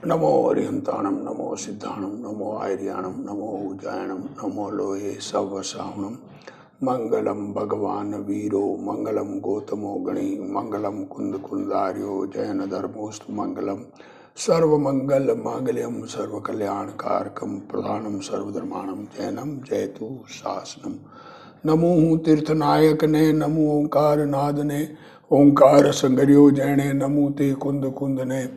नमो अरिहंताणम, नमो सिद्धाणम, नमो आर्याणम, नमो उजायणम, नमो लोहे सवसाहणम। मंगलम भगवान वीरो, मंगलम गौतमो गणी, मंगलम कुंद कुंदार्यो, जयन धर्मोस्तु मंगलम। सर्वमंगल मांगल्यम सर्वकल्याणकारकम, प्रधानम सर्वधर्माणम, जैनम जयतु शासनम। नमो तीर्थनायक ने, नमो ओंकार नाद ने, ओंकार संगर्यो जैने, नमो ते कुंद कुंद ने।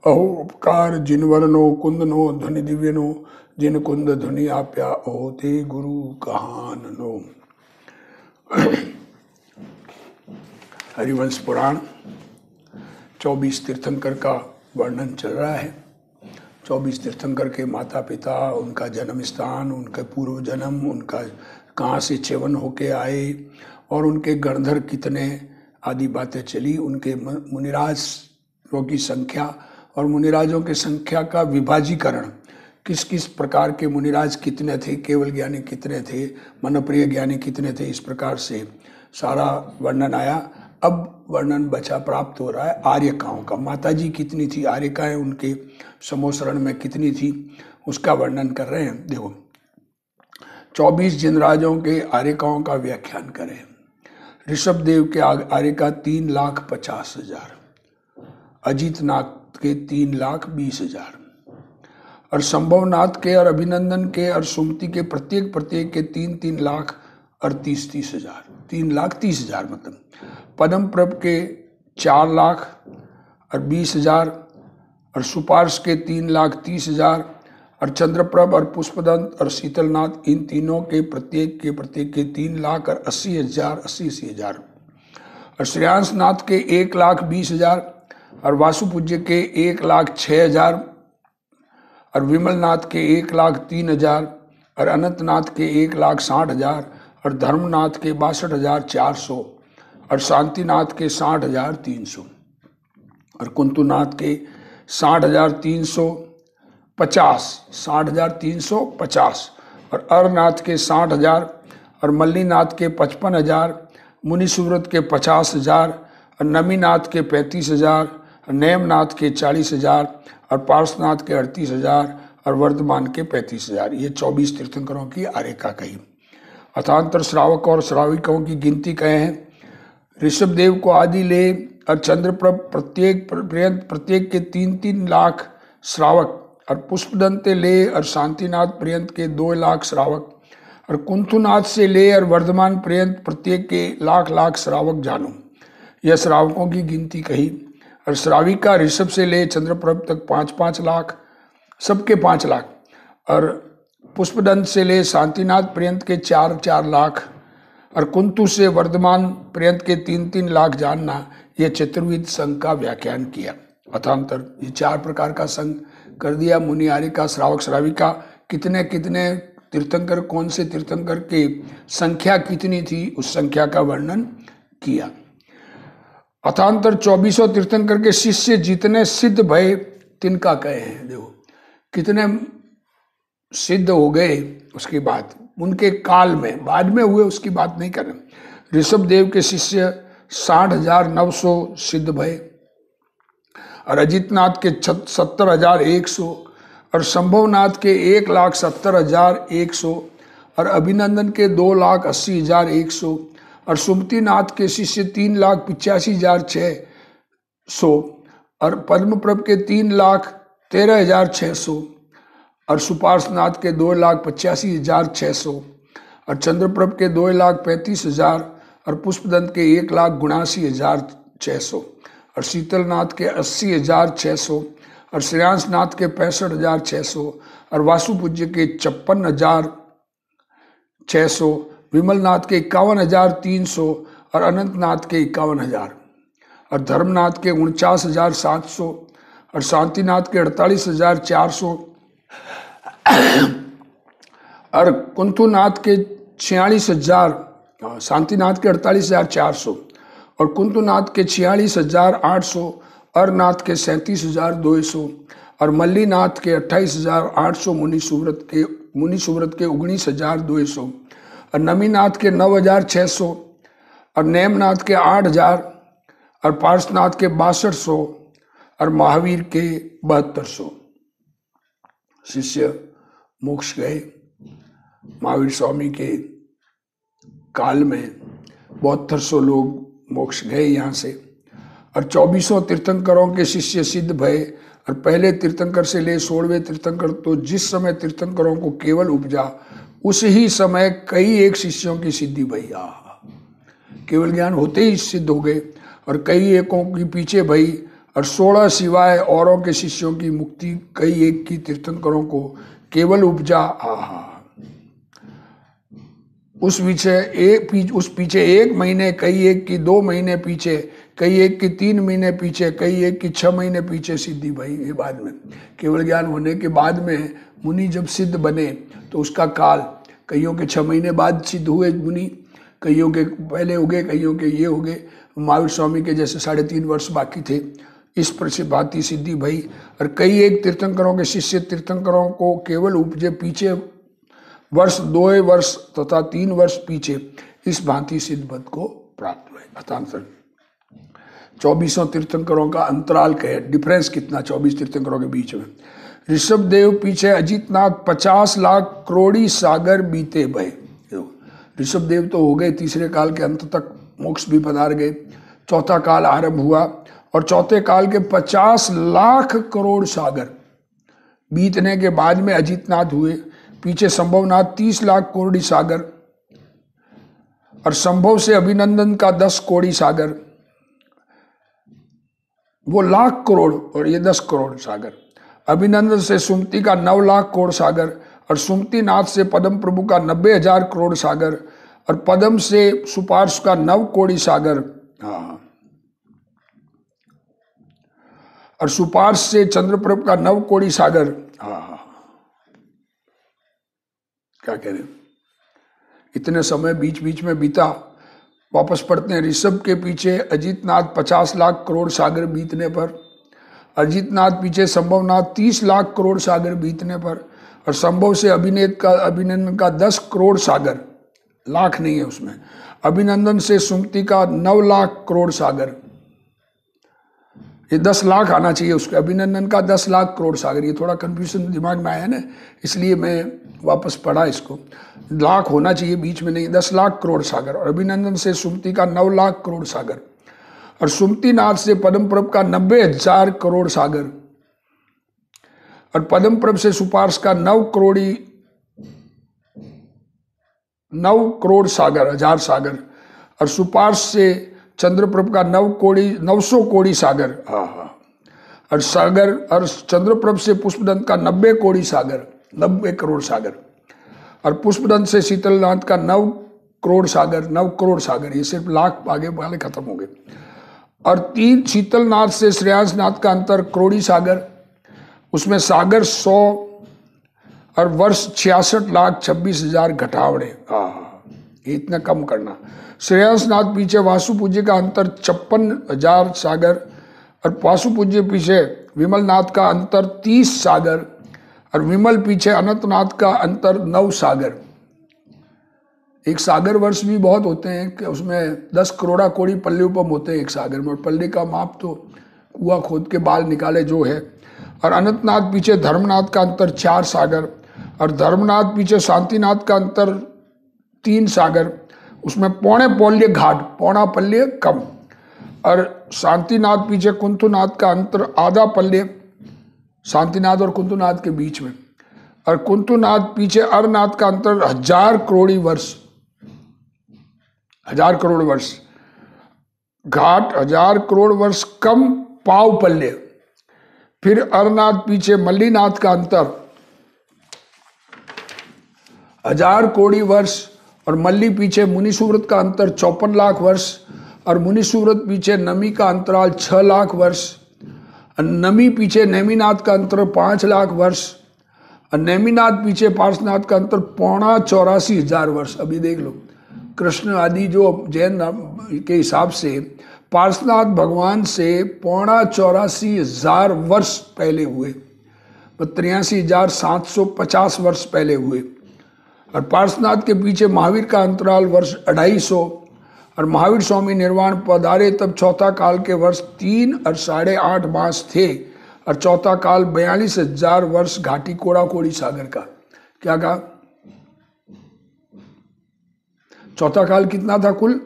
अहो उपकार जिनवरनो कुंदनो ध्वनि दिव्यनो, जिन कुंद ध्वनि आप्या अहो ते गुरु कहाननो। हरिवंश पुराण 24 तीर्थंकर का वर्णन चल रहा है। 24 तीर्थंकर के माता पिता, उनका जन्म स्थान, उनका पूर्व जन्म, उनका कहाँ से च्यवन होके आए और उनके गणधर कितने आदि बातें चली। उनके मुनिराजों की संख्या और मुनिराजों की संख्या का विभाजीकरण, किस किस प्रकार के मुनिराज कितने थे, केवल ज्ञानी कितने थे, मनप्रिय ज्ञानी कितने थे, इस प्रकार से सारा वर्णन आया। अब वर्णन बचा प्राप्त हो रहा है आर्यकाओं का। माताजी कितनी थी, आर्यकाएं उनके समोसरण में कितनी थी, उसका वर्णन कर रहे हैं। देखो, 24 जिनराजों के आर्यकाओं का व्याख्यान करें। ऋषभ देव के आर्यका 3,50,000, अजितनाथ के 3,20,000 और संभवनाथ के और अभिनंदन के और सुमति के प्रत्येक के 3-3 लाख और 30,000, 3,30,000 मतलब। पद्मप्रभ के 4,20,000 और सुपार्श के 3,30,000 और चंद्रप्रभ और पुष्पदंत और शीतलनाथ, इन तीनों के प्रत्येक के 3,80,000 80,000 और श्रेयांसनाथ के 1,20,000 और वासुपूज्य के 1,06,000 और विमलनाथ के 1,03,000 और अनंतनाथ के 1,60,000 और धर्मनाथ के 62,400 और शांतिनाथ के 60,300 और कुंतुनाथ के 60,350 और अरनाथ के 60,000 और मल्लीनाथ के 55,000, मुनिसुव्रत के 50,000 और नमीनाथ के 35,000 और नेमनाथ के 40,000 और पार्श्वनाथ के 38,000 और वर्धमान के 35,000। ये 24 तीर्थंकरों की आर्यका कही। अथांतर श्रावक और श्राविकाओं की गिनती कहे हैं। ऋषभ देव को आदि ले और चंद्रप्रभ प्रत्येक के 3-3 लाख श्रावक और पुष्पदंते ले और शांतिनाथ पर्यंत के 2 लाख श्रावक और कुंथुनाथ से ले और वर्धमान पर्यंत प्रत्येक के लाख श्रावक जानो। यह श्रावकों की गिनती कही। और श्राविका ऋषभ से ले चंद्रप्रभ तक 5-5 लाख, सबके 5 लाख और पुष्पदंत से ले शांतिनाथ पर्यंत के 4-4 लाख और कुंतु से वर्धमान पर्यंत के 3-3 लाख जानना। यह चतुर्विध संघ का व्याख्यान किया। अथांतर ये 4 प्रकार का संघ कर दिया। मुनि आर्यका, श्रावक, श्राविका, कितने कितने तीर्थंकर, कौन से तीर्थंकर की संख्या कितनी थी, उस संख्या का वर्णन किया। अथांतर 24 तीर्थंकर के शिष्य जितने सिद्ध भय तिनका कहे हैं। देखो कितने सिद्ध हो गए, उसकी बात उनके काल में, बाद में हुए उसकी बात नहीं कर रहे। ऋषभ देव के शिष्य 60,900 सिद्ध भय और अजितनाथ के 70,100 और संभवनाथ के 1,70,100 और अभिनंदन के 2,80,100 और सुमतिनाथ के शिष्य 3,85,600 और पद्मप्रभ के 3,13,600 और सुपार्श्वनाथ के 2,85,600 और चंद्रप्रभ के 2,35,000 और पुष्पदंत के 1,79,600 और शीतलनाथ के 80,600 और श्रेयांसनाथ के 65,600 और वासुपूज्य के 56,600, विमलनाथ के 51,300 और अनंतनाथ के 51,000 और धर्मनाथ के 49,700 और शांतिनाथ के 48,400 और कुंथुनाथ के 46,000, शांतिनाथ के 48,400 और कुंतुनाथ के 46,800, अरनाथ के 37,200 और मल्लीनाथ के 28,800, मुनिसुव्रत के 19,200 और नमीनाथ के 9,600 और नेमनाथ के 8,000 और पार्श्वनाथ के 6200 और महावीर के 7200। शिष्य मोक्ष गए। महावीर स्वामी के काल में 7200 लोग मोक्ष गए यहाँ से, और 2400 तीर्थंकरों के शिष्य सिद्ध भये। और पहले तीर्थंकर से ले 16वें तीर्थंकर, तो जिस समय तीर्थंकरों को केवल उपजा उस ही समय कई एक शिष्यों की सिद्धि भई। केवल ज्ञान होते ही सिद्ध हो गए, और कई एकों की पीछे भई, और 16 सिवाय औरों के शिष्यों की मुक्ति कई एक की तीर्थंकरों को केवल उपजा। उस पीछे 1 महीने, कई एक की 2 महीने पीछे, कई एक की 3 महीने पीछे, कई एक की 6 महीने पीछे सिद्धि भाई। ये बाद में केवल ज्ञान होने के बाद में मुनि जब सिद्ध बने तो उसका काल, कईयों के 6 महीने बाद सिद्ध हुए मुनि, कईयों के पहले हो गए, कईयों के ये हो गए। महावीर स्वामी के जैसे 3.5 वर्ष बाकी थे, इस पर से भांति सिद्धि भई। और कई एक तीर्थंकरों के शिष्य तीर्थंकरों को केवल उपजे पीछे वर्ष, 2 वर्ष तथा 3 वर्ष पीछे, इस भांति सिद्ध पद को प्राप्त हुए। अर्थांतर 2400 तीर्थंकरों का अंतराल कहे, डिफरेंस कितना 24 तीर्थंकरों के बीच में। ऋषभ देव पीछे अजितनाथ 50 लाख करोड़ी सागर बीते भय। ऋषभ देव तो हो गए, तीसरे काल के अंत तक मोक्ष भी पधार गए। चौथा काल आरंभ हुआ और चौथे काल के 50 लाख करोड़ सागर बीतने के बाद में अजितनाथ हुए। पीछे संभवनाथ 30 लाख करोड़ी सागर, और संभव से अभिनंदन का 10 करोड़ी सागर, वो लाख करोड़ और ये 10 करोड़ सागर। अभिनंदन से सुमति का 9 लाख करोड़ सागर, और सुमति नाथ से पद्म प्रभु का 90,000 करोड़ सागर, और पद्म से सुपार्श का 9 करोड़ी सागर। और सुपार्श से चंद्रप्रभ का 9 करोड़ी सागर। क्या कह रहे, इतने समय बीच बीच में बीता। वापस पढ़ते हैं। ऋषभ के पीछे अजितनाथ 50 लाख करोड़ सागर बीतने पर, अजितनाथ पीछे संभवनाथ 30 लाख करोड़ सागर बीतने पर, और संभव से अभिनंदन का 10 करोड़ सागर, लाख नहीं है उसमें। अभिनंदन से सुमति का 9 लाख करोड़ सागर, ये 10 लाख आना चाहिए उसके, अभिनंदन का 10 लाख करोड़ सागर। ये थोड़ा कंफ्यूजन दिमाग में आया ना, इसलिए मैं वापस पढ़ा इसको। लाख होना चाहिए बीच में, नहीं, 10 लाख करोड़ सागर। और अभिनंदन से सुमति का 9 लाख करोड़ सागर, और सुमति नाथ से पद्म प्रभ का 90,000 करोड़ सागर, और पद्म प्रभ से सुपार्श का 9 करोड़ सागर, 1000 सागर, और सुपार्श से चंद्रप्रभ का 900 करोड़ी सागर। और सागर, और चंद्रप्रभ से पुष्पदंत का 90 करोड़ी सागर, 90 करोड़ सागर, और पुष्पदंत से शीतलनाथ का 9 करोड़ सागर, 9 करोड़ सागर। ये सिर्फ लाख आगे वाले खत्म हो गए। और 3 शीतलनाथ से श्रेयांसनाथ का अंतर करोड़ी सागर, उसमें सागर 100 और वर्ष 66,26,000 घटावड़े। ये इतना कम करना। श्रेयांसनाथ पीछे वासुपूज्य का अंतर 56,000 सागर, और वासुपूज्य पीछे विमलनाथ का अंतर 30 सागर, और विमल पीछे अनंतनाथ का अंतर 9 सागर। एक सागर वर्ष भी बहुत होते हैं कि उसमें 10 करोड़ा कोड़ी पल्ल्यूपम होते हैं एक सागर में, और पल्ले का माप तो कुआं खोद के बाल निकाले जो है। और अनंतनाथ पीछे धर्मनाथ का अंतर 4 सागर, और धर्मनाथ पीछे शांतिनाथ का अंतर 3 सागर, उसमें पौने पल्ले घाट, पौना पल्ले कम। और शांतिनाथ पीछे कुंतुनाथ का अंतर आधा पल्ले, शांतिनाथ और कुंतुनाथ के बीच में। और कुंतुनाथ पीछे अरनाथ का अंतर 1000 करोड़ी वर्ष, 1000 करोड़ वर्ष। घाट 1000 करोड़ वर्ष कम, पाव पल्ले। फिर अरनाथ पीछे मल्लीनाथ का अंतर 1000 करोड़ी वर्ष, और मल्ली पीछे मुनि सुव्रत का अंतर 54 लाख वर्ष, और मुनि सुव्रत पीछे नमी का अंतराल 6 लाख वर्ष, और नमी पीछे नेमिनाथ का अंतर 5 लाख वर्ष, और नेमिनाथ पीछे पार्श्वनाथ का अंतर 84,000 वर्ष। अभी देख लो, कृष्ण आदि जो जैन के हिसाब से पार्श्वनाथ भगवान से 84,000 वर्ष पहले हुए, 83,750 वर्ष पहले हुए। और पार्श्वनाथ के पीछे महावीर का अंतराल वर्ष 250, और महावीर स्वामी निर्वाण पधारे तब चौथा काल के वर्ष 3 और 8.5 मास थे, और चौथा काल 42,000 वर्ष घाटी कोड़ा कोड़ी सागर का। क्या कहा? चौथा काल कितना था कुल?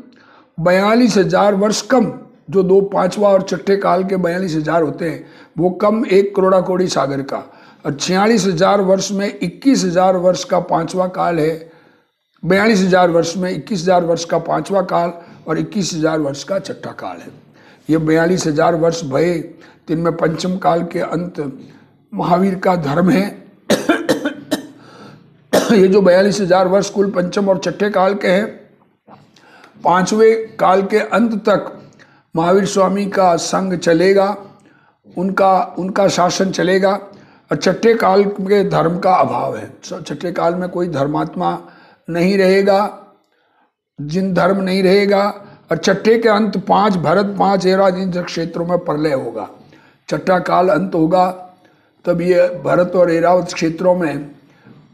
42,000 वर्ष कम, जो दो पांचवा और छठे काल के 42,000 होते हैं वो कम एक करोड़ा कोड़ी सागर का। और 46,000 वर्ष में 21,000 वर्ष का पांचवा काल है। 42,000 वर्ष में 21,000 वर्ष का पांचवा काल और 21,000 वर्ष का छठा काल है। ये 42,000 वर्ष भये, जिनमें पंचम काल के अंत महावीर का धर्म है। ये जो 42,000 वर्ष कुल पंचम और छठे काल के हैं, पांचवें काल के अंत तक महावीर स्वामी का संग चलेगा, उनका शासन चलेगा। और छठे काल के धर्म का अभाव है। छठे काल में कोई धर्मात्मा नहीं रहेगा, जिन धर्म नहीं रहेगा। और छठे के अंत 5 भरत 5 ऐरावत इन क्षेत्रों में प्रलय होगा। छठा काल अंत होगा तब ये भरत और ऐरावत क्षेत्रों में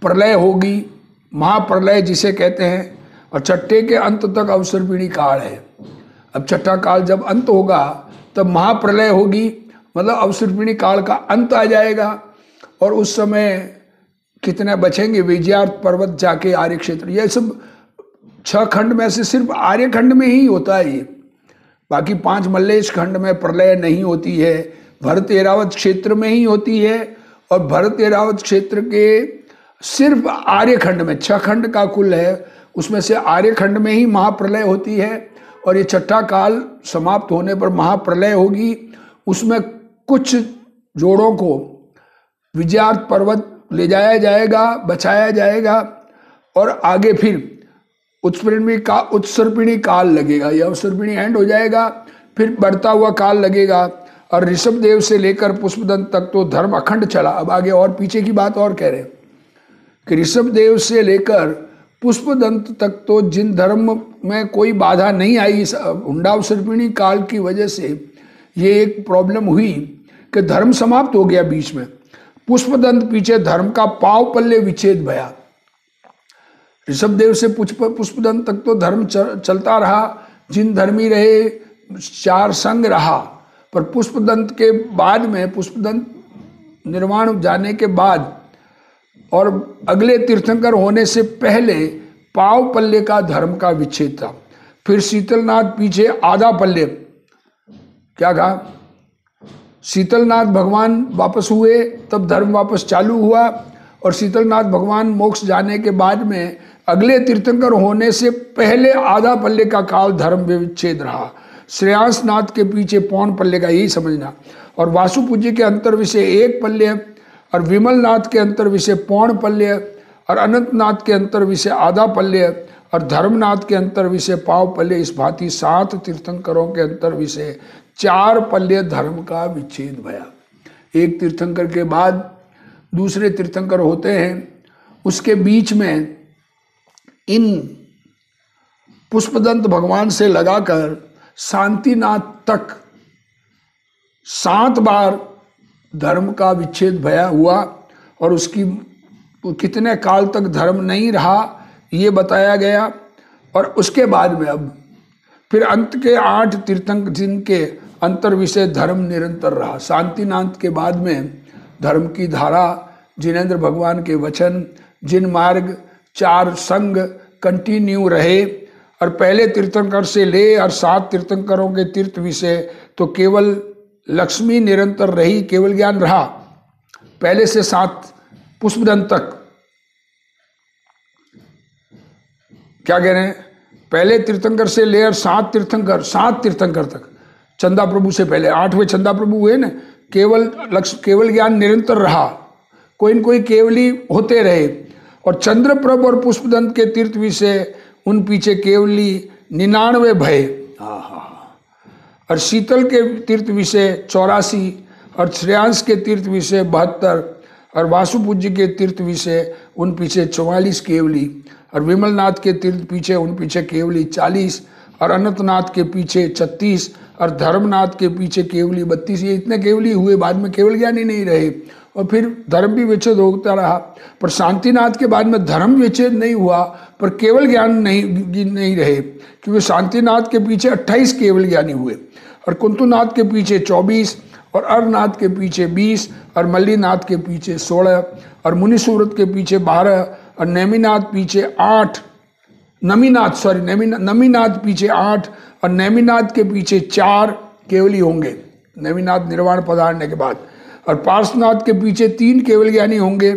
प्रलय होगी, महाप्रलय जिसे कहते हैं। और छठे के अंत तक अवसर्पिणी काल है। अब छठा काल जब अंत होगा तब महाप्रलय होगी, मतलब अवसर्पिणी काल का अंत आ जाएगा। और उस समय कितने बचेंगे? विजयार्थ पर्वत जाके आर्य क्षेत्र, ये सब 6 खंड में से सिर्फ आर्य खंड में ही होता है ये। बाकी 5 मल्लेश खंड में प्रलय नहीं होती है, भरत ऐरावत क्षेत्र में ही होती है। और भरत ऐरावत क्षेत्र के सिर्फ आर्य खंड में 6 खंड का कुल है, उसमें से आर्य खंड में ही महाप्रलय होती है। और ये छठा काल समाप्त होने पर महाप्रलय होगी। उसमें कुछ जोड़ों को विजयार्थ पर्वत ले जाया जाएगा, बचाया जाएगा। और आगे फिर उत्सर्पिणी काल लगेगा, यह उत्सर्पिणी एंड हो जाएगा, फिर बढ़ता हुआ काल लगेगा। और ऋषभ देव से लेकर पुष्पदंत तक तो धर्म अखंड चला। अब आगे और पीछे की बात और कह रहे हैं कि ऋषभ देव से लेकर पुष्पदंत तक तो जिन धर्म में कोई बाधा नहीं आई, इस हुंडावसर्पिणी काल की वजह से ये एक प्रॉब्लम हुई कि धर्म समाप्त हो गया बीच में। पुष्पदंत पीछे धर्म का पाव पल्ले विच्छेद भया। ऋषभ देव से पुष्पदंत तक तो धर्म चलता रहा, जिन धर्मी रहे, 4 संघ रहा। पर पुष्पदंत के बाद में, पुष्पदंत निर्वाण जाने के बाद और अगले तीर्थंकर होने से पहले पाव पल्ले का धर्म का विच्छेद था। फिर शीतलनाथ पीछे आधा पल्ले, क्या कहा? शीतलनाथ भगवान वापस हुए तब धर्म वापस चालू हुआ। और शीतलनाथ भगवान मोक्ष जाने के बाद में अगले तीर्थंकर होने से पहले आधा पल्ले का काल धर्म विच्छेद रहा। श्रेयांसनाथ के पीछे पौन पल्ले का, यही समझना। और वासुपूज्य के अंतर विषय 1 पल्ले, और विमलनाथ के अंतर विषय पौन पल्ले, और अनंतनाथ के अंतर विषय आधा पल्ले, और धर्मनाथ के अंतर विषय पाव पल्ले। इस भांति 7 तीर्थंकरों के अंतर विषय 4 पल्ले धर्म का विच्छेद भया। एक तीर्थंकर के बाद दूसरे तीर्थंकर होते हैं, उसके बीच में इन पुष्पदंत भगवान से लगाकर शांतिनाथ तक 7 बार धर्म का विच्छेद भया हुआ। और उसकी कितने काल तक धर्म नहीं रहा ये बताया गया। और उसके बाद में अब फिर अंत के 8 तीर्थंकर जिनके अंतर विषय धर्म निरंतर रहा। शांतिनाथ के बाद में धर्म की धारा, जिनेंद्र भगवान के वचन, जिन मार्ग, 4 संघ कंटिन्यू रहे। और पहले तीर्थंकर से ले और 7 तीर्थंकरों के तीर्थ विषय तो केवल लक्ष्मी निरंतर रही, केवल ज्ञान रहा। पहले से 7 पुष्पदंत तक, क्या कह रहे हैं? पहले तीर्थंकर से ले और 7 तीर्थंकर तक, चंदा प्रभु से पहले 8वें चंदा प्रभु हुए ना, केवल ज्ञान निरंतर रहा, कोई न कोई केवली होते रहे। और चंद्रप्रभ और पुष्पदंत के तीर्थ विषय उन पीछे केवली 99 भय। और शीतल के तीर्थ विषय 84, और श्रेयांस के तीर्थ विषय 72, और वासुपूज्य के तीर्थ विषय उन पीछे 44 केवली, और विमलनाथ के तीर्थ पीछे उन पीछे केवली 40, और अनंतनाथ के पीछे 36, और धर्मनाथ के पीछे केवली 32। ये इतने केवली हुए, बाद में केवल ज्ञान ही नहीं रहे। और फिर धर्म भी विच्छेद होता रहा। पर शांतिनाथ के बाद में धर्म विच्छेद नहीं हुआ, पर केवल ज्ञान नहीं रहे, क्योंकि शांतिनाथ के पीछे 28 केवल ज्ञानी हुए, और कुंतुनाथ के पीछे 24, और अरनाथ के पीछे 20 और मल्लीनाथ के पीछे 16 और मुनिसुव्रत के पीछे 12 और नेमिनाथ पीछे 8, नमीनाथ पीछे 8 और नेमिनाथ के पीछे 4 केवली होंगे, नेमिनाथ निर्वाण पधारने के बाद। और पार्श्वनाथ के पीछे 3 केवल ज्ञानी होंगे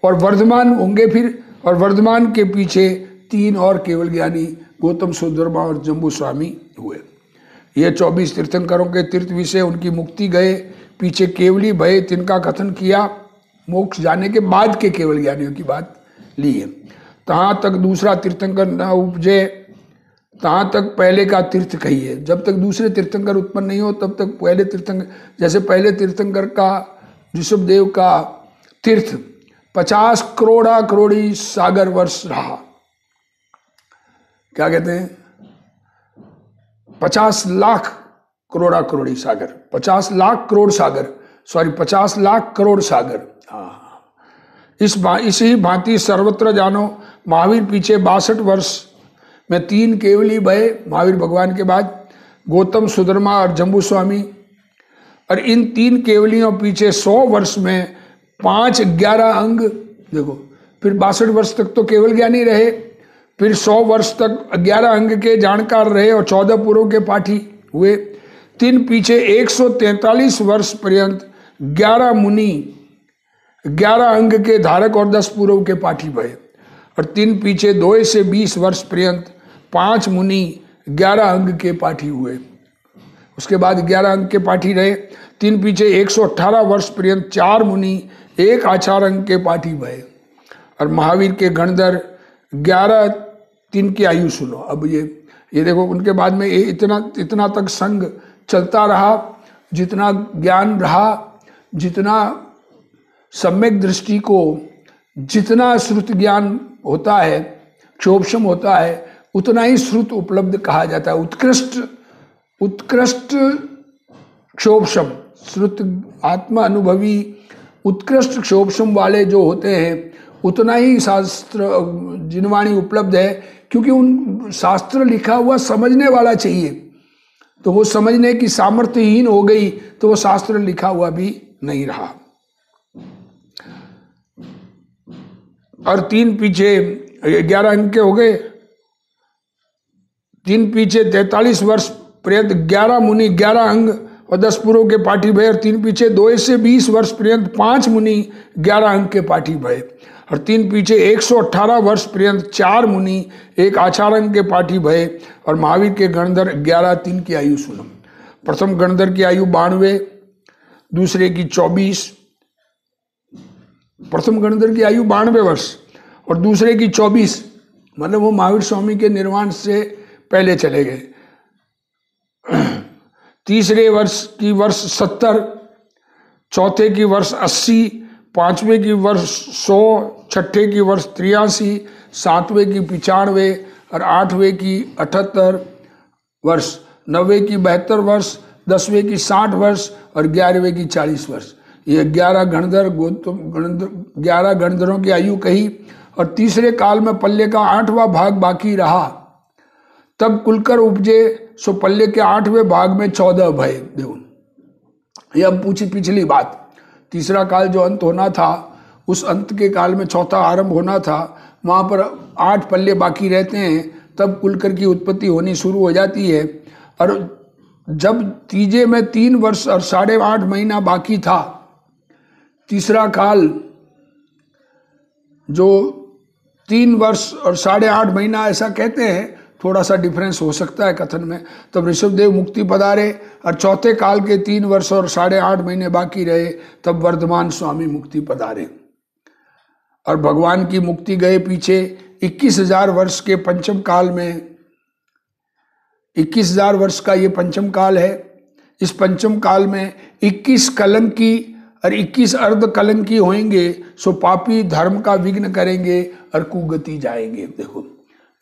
और वर्धमान होंगे फिर, और वर्धमान के पीछे 3 और केवल ज्ञानी गौतम सुधर्मा और जम्बू स्वामी हुए। ये 24 तीर्थंकरों के तीर्थ विषय, उनकी मुक्ति गए, पीछे केवली भय, तिनका कथन किया, मोक्ष जाने के बाद के केवल ज्ञानियों की बात ली है। तहाँ तक दूसरा तीर्थंकर न उपजे तहाँ तक पहले का तीर्थ कहिए। जब तक दूसरे तीर्थंकर उत्पन्न नहीं हो तब तक पहले तीर्थंकर, जैसे पहले तीर्थंकर का ऋषभदेव का तीर्थ 50 करोड़ा करोड़ी सागर वर्ष रहा। क्या कहते हैं? 50 लाख करोड़ा करोड़ी सागर, 50 लाख करोड़ सागर, सॉरी 50 लाख करोड़ सागर। हाँ, इसी भांति सर्वत्र जानो, महावीर पीछे 62 वर्ष में 3 केवली भय, महावीर भगवान के बाद गौतम सुधर्मा और जम्बू स्वामी। और इन 3 केवलियों पीछे 100 वर्ष में 5 11 अंग। देखो, फिर 62 वर्ष तक तो केवल ज्ञानी रहे, फिर 100 वर्ष तक 11 अंग के जानकार रहे और 14 पूर्व के पाठी हुए। 3 पीछे 143 वर्ष पर्यंत 11 मुनि 11 अंग के धारक और 10 पूर्व के पाठी भये। और 3 पीछे 2 से 20 वर्ष पर्यंत 5 मुनि 11 अंग के पाठी हुए। उसके बाद 11 अंग के पाठी रहे। 3 पीछे 118 वर्ष पर्यंत 4 मुनि 1 आचार अंग के पाठी भये। और महावीर के गणधर 11 दिन की आयु सुनो। अब ये देखो, उनके बाद में ये इतना तक संग चलता रहा, जितना ज्ञान रहा, जितना सम्यक दृष्टि को, जितना श्रुत ज्ञान होता है, क्षोभशम होता है, उतना ही श्रुत उपलब्ध कहा जाता है। उत्कृष्ट क्षोभशम, श्रुत आत्मा अनुभवी उत्कृष्ट क्षोभशम वाले जो होते हैं, उतना ही शास्त्र जिनवाणी उपलब्ध है, क्योंकि उन शास्त्र लिखा हुआ समझने वाला चाहिए। तो वो समझने की सामर्थ्यहीन हो गई तो वो शास्त्र लिखा हुआ भी नहीं रहा। और 3 पीछे 11 अंक के हो गए। 3 पीछे 43 वर्ष पर्यंत 11 मुनि 11 अंग और 10 पूर्व के पाठी भये। और 3 पीछे 2 से 20 वर्ष पर्यंत 5 मुनि 11 अंग के पाठी भये। और 3 पीछे 118 वर्ष पर्यंत 4 मुनि 1 आचार अंग के पाठी भये। और महावीर के गणधर 11 3 की आयु सुनो। प्रथम गणधर की आयु 92, दूसरे की 24, प्रथम गणधर की आयु 92 वर्ष और दूसरे की 24, मतलब वो महावीर स्वामी के निर्वाण से पहले चले गए। तीसरे वर्ष की वर्ष 70, चौथे की वर्ष 80, पांचवें की वर्ष 100, छठे की वर्ष 83, सातवें की 95 और 8वें की 78 वर्ष, 9वें की 72 वर्ष, 10वें की 60 वर्ष और 11वें की 40 वर्ष। ये 11 गणधरों की आयु कही। और तीसरे काल में पल्ले का 8वां भाग बाकी रहा, तब कुलकर उपजे, सो पल्ले के 8वें भाग में 14 भय। देखो, ये अब पूछी पिछली बात। तीसरा काल जो अंत होना था, उस अंत के काल में चौथा आरंभ होना था, वहाँ पर 8 पल्ले बाकी रहते हैं, तब कुलकर की उत्पत्ति होनी शुरू हो जाती है। और जब तीजे में 3 वर्ष और 8.5 महीना बाकी था, तीसरा काल जो 3 वर्ष और 8.5 महीना ऐसा कहते हैं, थोड़ा सा डिफरेंस हो सकता है कथन में, तब ऋषभदेव मुक्ति पधारे। और चौथे काल के 3 वर्ष और 8.5 महीने बाकी रहे, तब वर्धमान स्वामी मुक्ति पधारे। और भगवान की मुक्ति गए पीछे 21,000 वर्ष के पंचम काल में। 21,000 वर्ष का ये पंचम काल है। इस पंचम काल में 21 कलंकी और 21 अर्ध कलंकी होंगे, सो पापी धर्म का विघ्न करेंगे और कुगति जाएंगे। देखो,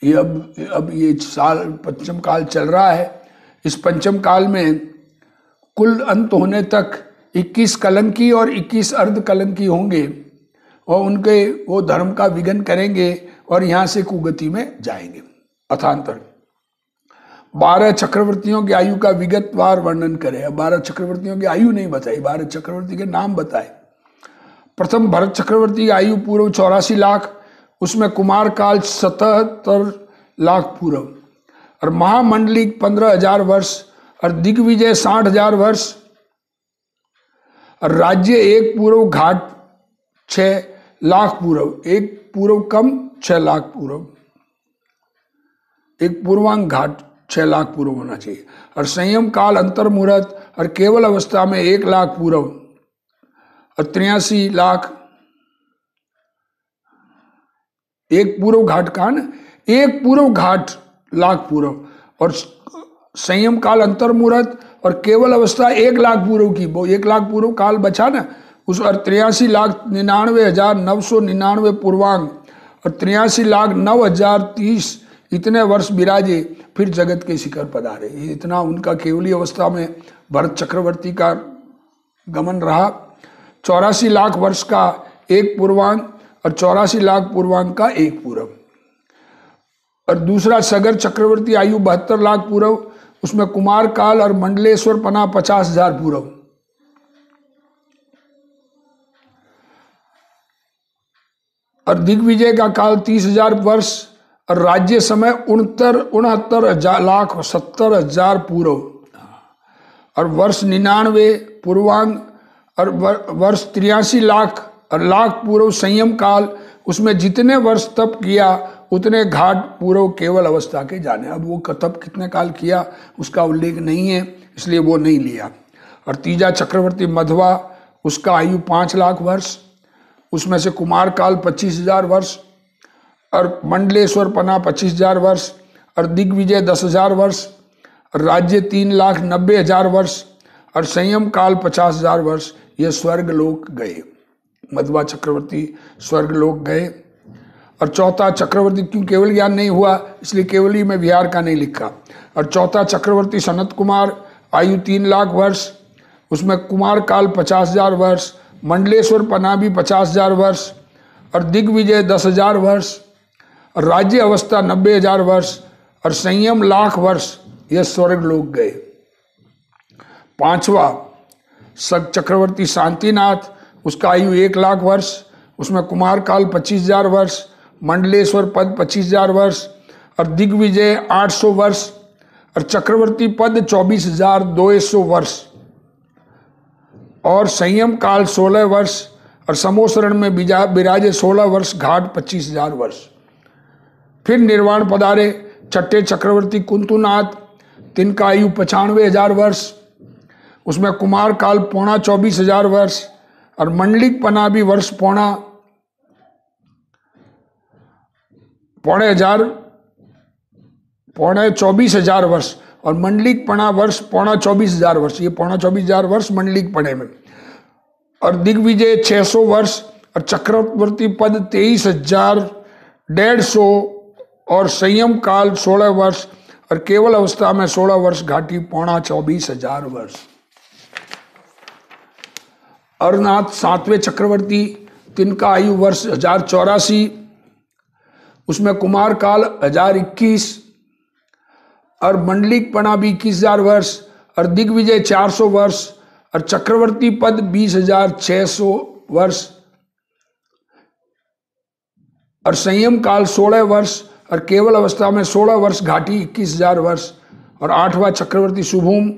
ये अब ये साल पंचम काल चल रहा है। इस पंचम काल में कुल अंत होने तक 21 कलंकी और 21 अर्ध कलंकी होंगे और उनके वो धर्म का विघ्न करेंगे और यहाँ से कुगति में जाएंगे, अथांतर। 12 चक्रवर्तियों की आयु का विगतवार वर्णन करे। अब 12 चक्रवर्तियों की आयु नहीं बताई, 12 चक्रवर्ती के नाम बताए। प्रथम भरत चक्रवर्ती की आयु पूर्व 84 लाख, उसमें कुमार काल 77 लाख पूर्व, और महामंडलिक 15,000 वर्ष, और दिग्विजय 60,000 वर्ष, और राज्य एक पूर्व घाट 6 लाख पूर्व, एक पूर्व कम 6 लाख पूर्व, एक पूर्वांग घाट 6 लाख पूर्व होना चाहिए, और संयम काल अंतर मुहूर्त और केवल अवस्था में 1 लाख पूर्व और 83 लाख, एक पूर्व घाट का न, एक पूर्व घाट लाख पूर्व, और संयम काल अंतर मुहूर्त और केवल अवस्था 1 लाख पूर्व की, वो 1 लाख पूर्व काल बचा ना उस, और 83,99,999 पूर्वांग और 83,09,030 इतने वर्ष विराजे, फिर जगत के शिखर पधारे। इतना उनका केवली अवस्था में भरत चक्रवर्ती का गमन रहा। 84 लाख वर्ष का एक पूर्वांग और 84 लाख पूर्वांग का एक पूर्व, और दूसरा सगर चक्रवर्ती आयु 72 लाख पूर्व, उसमें कुमार काल और मंडलेश्वर पना 50,000 पूर्व, और दिग्विजय का काल 30,000 वर्ष, और राज्य समय 69,70,000 पूर्व, और वर्ष 99 पूर्वांग, और वर्ष 83 लाख और लाख पूर्व संयम काल, उसमें जितने वर्ष तप किया उतने घाट पूर्व केवल अवस्था के जाने। अब वो तप कितने काल किया उसका उल्लेख नहीं है, इसलिए वो नहीं लिया। और तीजा चक्रवर्ती मध्वा, उसका आयु 5 लाख वर्ष, उसमें से कुमार काल 25,000 वर्ष, और मंडलेश्वर पना 25,000 वर्ष, और दिग्विजय 10,000 वर्ष, और राज्य 3,90,000 वर्ष, और संयम काल 50,000 वर्ष। ये स्वर्ग लोक गए, मध्वा चक्रवर्ती स्वर्ग लोक गए। और चौथा चक्रवर्ती, क्यों केवल ज्ञान नहीं हुआ इसलिए केवली में विहार का नहीं लिखा। और चौथा चक्रवर्ती सनत कुमार, आयु 3 लाख वर्ष, उसमें कुमार काल 50,000 वर्ष, मंडलेश्वर पना भी 50,000 वर्ष, और दिग्विजय 10,000 वर्ष, और राज्य अवस्था 90,000 वर्ष, और संयम लाख वर्ष। ये स्वर्ग लोक गए। पांचवा चक्रवर्ती शांतिनाथ, उसका आयु 1 लाख वर्ष, उसमें कुमार काल 25,000 वर्ष, मंडलेश्वर पद 25,000 वर्ष, और दिग्विजय 800 वर्ष, और चक्रवर्ती पद 24,200 वर्ष, और संयम काल 16 वर्ष, और समोसरण में विराजे 16 वर्ष, घाट 25,000 वर्ष। फिर निर्वाण पधारे छठे चक्रवर्ती कुंतुनाथ, तिनका आयु 95,000 वर्ष, उसमें कुमार काल 24,000 वर्ष, और मंडलिक पना भी वर्ष 24,000 वर्ष, और मंडलिक पना वर्ष 24,000 वर्ष। ये 24,000 वर्ष मंडलिक पने में, और दिग्विजय 600 वर्ष, और चक्रवर्ती पद 23,150, और संयम काल 16 वर्ष, और केवल अवस्था में 16 वर्ष, घाटी 24,000 वर्ष। अरनाथ 7वें चक्रवर्ती, तिनका आयु वर्ष 1084, उसमें कुमार काल 1021, और मंडलिक पना भी 21,000 वर्ष, और दिग्विजय 400 वर्ष, और चक्रवर्ती पद 20,600 वर्ष, और संयम काल 16 वर्ष, और केवल अवस्था में 16 वर्ष, घाटी 21,000 वर्ष। और 8वां चक्रवर्ती शुभूम,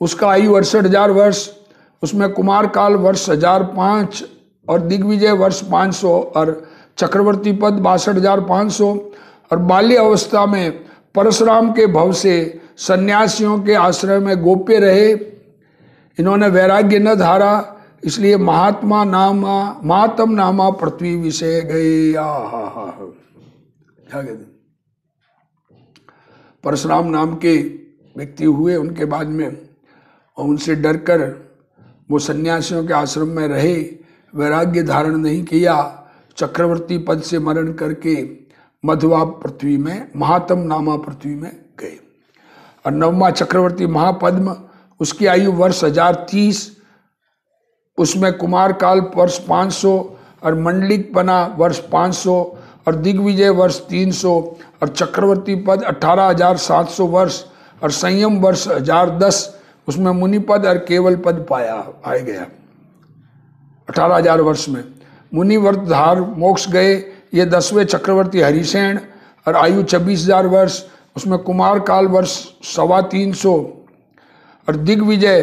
उसका आयु 68,000 वर्ष, उसमें कुमार काल वर्ष 1005, और दिग्विजय वर्ष 500, और चक्रवर्ती पद 62,500, और बाल्य अवस्था में परशुराम के भव से सन्यासियों के आश्रय में गोप्य रहे। इन्होंने वैराग्य न धारा, इसलिए महात्मा नामा पृथ्वी विषय गए। क्या कहते, परशुराम नाम के व्यक्ति हुए उनके बाद में, और उनसे डरकर वो सन्यासियों के आश्रम में रहे, वैराग्य धारण नहीं किया, चक्रवर्ती पद से मरण करके मध्वा पृथ्वी में, महात्म नामा पृथ्वी में गए। और 9वां चक्रवर्ती महापद्म, उसकी आयु वर्ष 1030, उसमें कुमार काल वर्ष 500, और मंडलिक पना वर्ष 500, और दिग्विजय वर्ष 300 और चक्रवर्ती पद 18,700 वर्ष और संयम वर्ष 1010, उसमें मुनि पद और केवल पद पाया गया 18,000 वर्ष में। मुनि व्रतधार मोक्ष गए, ये 10वें चक्रवर्ती हरिसेन और आयु 26,000 वर्ष, उसमें कुमार काल वर्ष 325 और दिग्विजय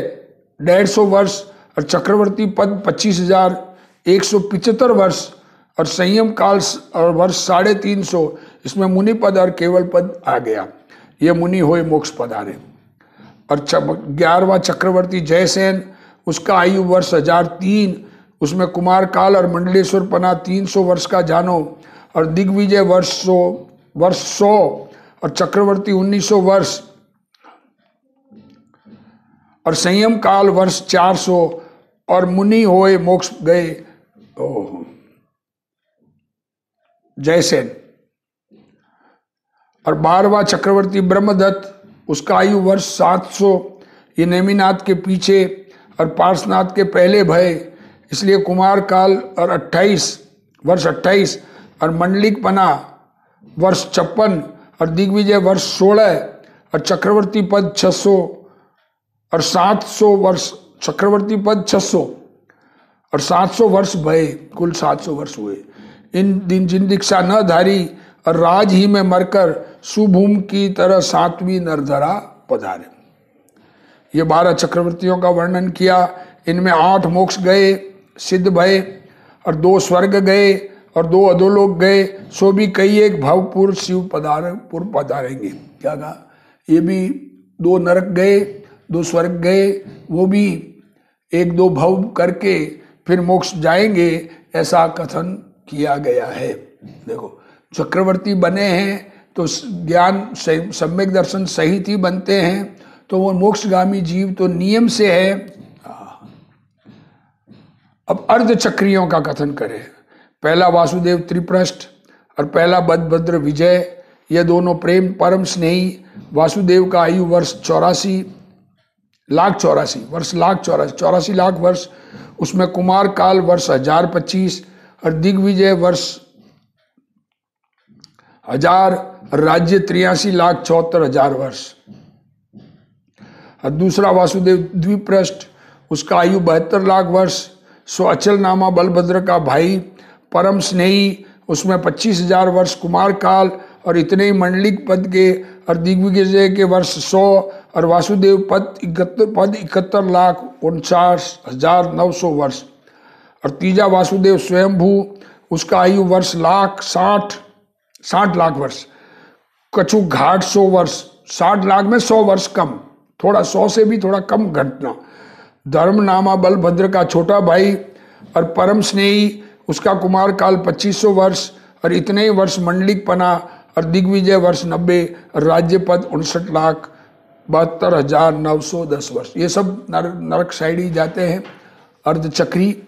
150 वर्ष और चक्रवर्ती पद 25,175 वर्ष और संयम काल और वर्ष 350, इसमें मुनि पद और केवल पद आ गया। ये मुनि होए मोक्ष पधारे। और 11वां चक्रवर्ती जयसेन, उसका आयु वर्ष 1003, उसमें कुमार काल और मंडलेश्वर पना 300 वर्ष का जानो और दिग्विजय वर्ष 100 और चक्रवर्ती 1900 वर्ष और संयम काल वर्ष 400 और मुनि होए मोक्ष गए जयसेन। और 12वां चक्रवर्ती ब्रह्मदत्त, उसका आयु वर्ष 700, ये नेमिनाथ के पीछे और पार्श्वनाथ के पहले भय, इसलिए कुमार काल और 28 और मंडलिक पना वर्ष 56 और दिग्विजय वर्ष 16 और चक्रवर्ती पद 600 और 700 वर्ष, चक्रवर्ती पद 600 और 700 वर्ष भय, कुल 700 वर्ष हुए। इन दिन जिन दीक्षा न धारी और राज ही में मरकर सुभूम की तरह 7वीं नरधरा पधारे। ये 12 चक्रवर्तियों का वर्णन किया। इनमें 8 मोक्ष गए सिद्ध भय और 2 स्वर्ग गए और 2 अधोलोक गए, सो भी कई एक भवपुर शिव पधारेंगे। क्या कहा? ये भी 2 नरक गए, 2 स्वर्ग गए, वो भी 1-2 भव करके फिर मोक्ष जाएंगे, ऐसा कथन किया गया है। देखो, चक्रवर्ती बने हैं तो ज्ञान सम्यक दर्शन सहित ही बनते हैं, तो वो मोक्षगामी जीव तो नियम से है। अब अर्धचक्रियों का कथन करें। पहला वासुदेव त्रिपृष्ठ और पहला बदभद्र विजय, ये दोनों प्रेम परम स्नेही। वासुदेव का आयु वर्ष 84 लाख वर्ष, उसमें कुमार काल वर्ष 1025 और दिग्विजय वर्ष 1000, राज्य 83,74,000 वर्ष। और दूसरा वासुदेव द्विपृष्ठ, उसका आयु 72 लाख वर्ष, सो अचल नामा बलभद्र का भाई, परम स्नेही, उसमें 25,000 वर्ष कुमार काल और इतने ही मंडलिक पद के और दिग्विजय के वर्ष 100 और वासुदेव पद 71,49,900 वर्ष। और तीजा वासुदेव स्वयंभू, उसका आयु वर्ष 60 लाख वर्ष, कछु घाट 100 वर्ष, 60 लाख में 100 वर्ष कम, थोड़ा 100 से भी थोड़ा कम घटना। धर्म नामा बलभद्र का छोटा भाई और परम स्नेही, उसका कुमार काल 2500 वर्ष और इतने ही वर्ष मंडलिक पना और दिग्विजय वर्ष 90 और राज्य पद 59,72,910 वर्ष। ये सब नरक साइड ही जाते हैं, अर्धचक्री।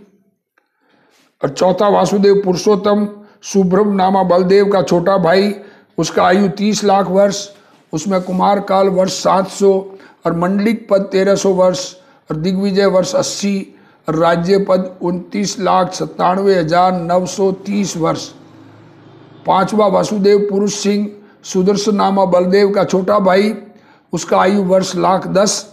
और चौथा वासुदेव पुरुषोत्तम, सुब्रह्म नामा बलदेव का छोटा भाई, उसका आयु 30 लाख वर्ष, उसमें कुमार काल वर्ष 700 और मंडलिक पद 1300 वर्ष और दिग्विजय वर्ष 80 और राज्य पद 29,97,930 वर्ष। पांचवा वासुदेव पुरुष सिंह, सुदर्शन नामा बलदेव का छोटा भाई, उसका आयु वर्ष 1,10,000,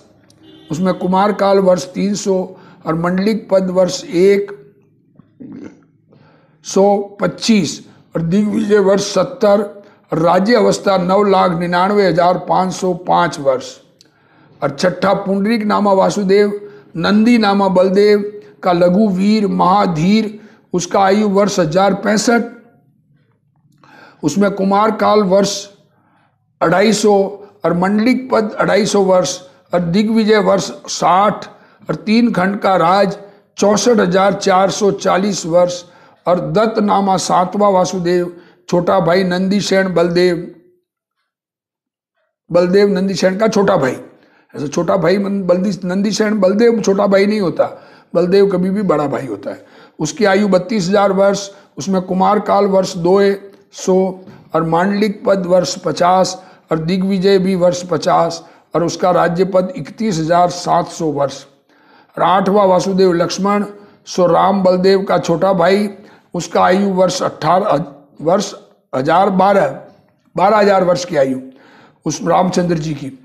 उसमें कुमार काल वर्ष 300 और मंडलिक पद वर्ष 125 और दिग्विजय वर्ष 70 और राज्य अवस्था 9,99,505 वर्ष। और छठा पुंडरीक नामा वासुदेव, नंदी नामा बलदेव का लघु वीर महाधीर, उसका आयु वर्ष 1065, उसमें कुमार काल वर्ष 250 और मंडलिक पद 250 वर्ष और दिग्विजय वर्ष 60 और 3 खंड का राज 64,440 वर्ष। और दत्त नामा 7वां वासुदेव, छोटा भाई नंदीसेन बलदेव नंदीसेन का छोटा भाई। ऐसा छोटा भाई नंदीसेन बलदेव छोटा भाई नहीं होता, बलदेव कभी भी बड़ा भाई होता है। उसकी आयु 32,000 वर्ष, उसमें कुमार काल वर्ष 200 और मांडलिक पद वर्ष 50 और दिग्विजय भी वर्ष 50 और उसका राज्य पद 31,700 वर्ष। और 8वां वासुदेव लक्ष्मण, सो राम बलदेव का छोटा भाई, उसका आयु वर्ष 18 वर्ष 12,000 वर्ष की आयु उस रामचंद्र जी की।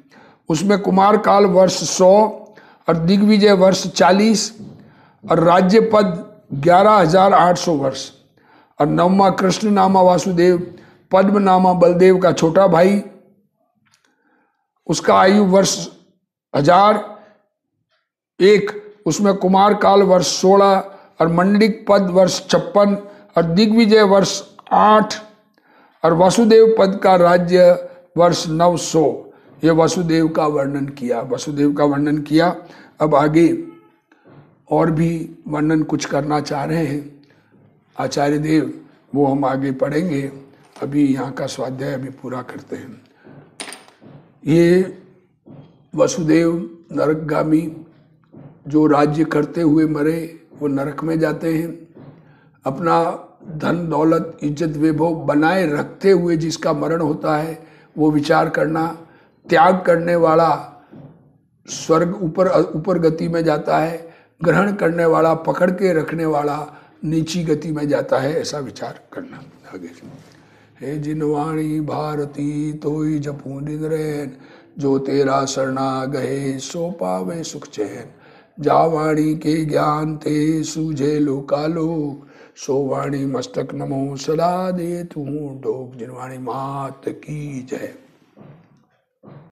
उसमें कुमार काल वर्ष 100 और दिग्विजय वर्ष 40 और राज्य पद 11,800 वर्ष। और नवमा कृष्ण नामा वासुदेव, पद्म नामा बलदेव का छोटा भाई, उसका आयु वर्ष 1001। उसमें कुमार काल वर्ष 16 और मंडलिक पद वर्ष 56 और दिग्विजय वर्ष 8 और वसुदेव पद का राज्य वर्ष 900। ये वसुदेव का वर्णन किया। अब आगे और भी वर्णन कुछ करना चाह रहे हैं आचार्य देव, वो हम आगे पढ़ेंगे। अभी यहाँ का स्वाध्याय अभी पूरा करते हैं। ये वसुदेव नरकगामी जो राज्य करते हुए मरे, वो नरक में जाते हैं। अपना धन दौलत इज्जत वैभव बनाए रखते हुए जिसका मरण होता है, वो विचार करना, त्याग करने वाला स्वर्ग ऊपर गति में जाता है, ग्रहण करने वाला पकड़ के रखने वाला नीची गति में जाता है, ऐसा विचार करना। आगे हे जिनवाणी भारती तोई जपू दिन रैन, जो तेरा शरणा गहे सो पावे सुख चैन। जावाणी के ज्ञान ते सूझे लोकालोक, सो वाणी मस्तक नमो सदा दे तू डोक। जिनवाणी मात की जय।